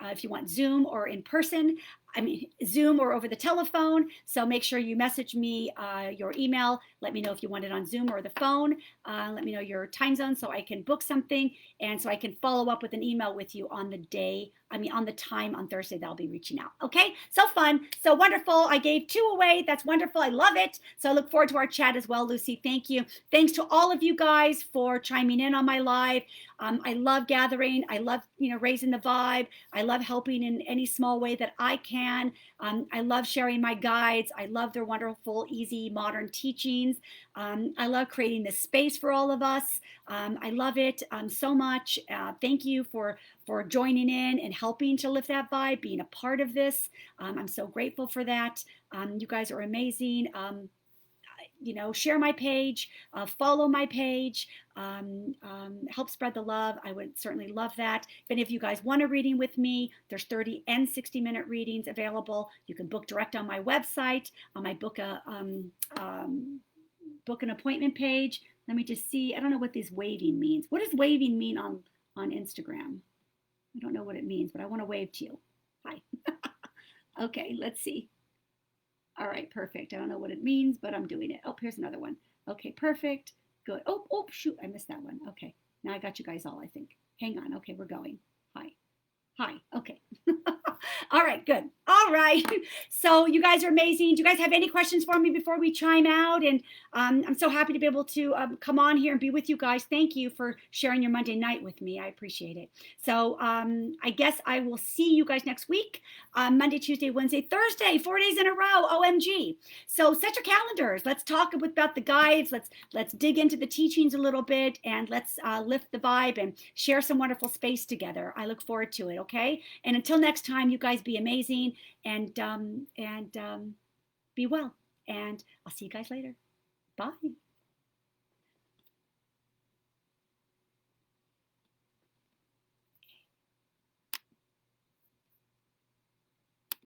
if you want Zoom or in person. I mean, Zoom or over the telephone. So make sure you message me your email. Let me know if you want it on Zoom or the phone. Let me know your time zone so I can book something and so I can follow up with an email with you on the day, on the time on Thursday that I'll be reaching out. Okay, so fun, so wonderful. I gave 2 away. That's wonderful. I love it. So I look forward to our chat as well, Lucy. Thank you. Thanks to all of you guys for chiming in on my live. I love gathering. I love, raising the vibe. I love helping in any small way that I can. I love sharing my guides. I love their wonderful, easy, modern teachings. I love creating this space for all of us. I love it so much. Thank you for joining in and helping to lift that vibe, being a part of this. I'm so grateful for that. You guys are amazing. Share my page, follow my page, help spread the love. I would certainly love that. If any of you guys want a reading with me, there's 30 and 60-minute readings available. You can book direct on my website, on my book an appointment page. Let me just see. I don't know what this waving means. What does waving mean on Instagram? I don't know what it means, but I want to wave to you. Hi. Okay, let's see. All right, perfect. I don't know what it means, but I'm doing it. Oh, here's another one. Okay, perfect. Good. Oh, shoot, I missed that one. Okay, now I got you guys all, I think. Hang on. Okay, we're going. Hi. Okay. All right, good. All right. So you guys are amazing. Do you guys have any questions for me before we chime out? And I'm so happy to be able to come on here and be with you guys. Thank you for sharing your Monday night with me. I appreciate it. So I guess I will see you guys next week. Monday, Tuesday, Wednesday, Thursday, 4 days in a row. OMG. So set your calendars. Let's talk about the guides. Let's dig into the teachings a little bit, and let's lift the vibe and share some wonderful space together. I look forward to it. Okay. And until next time, you guys be amazing and be well. And I'll see you guys later. Bye.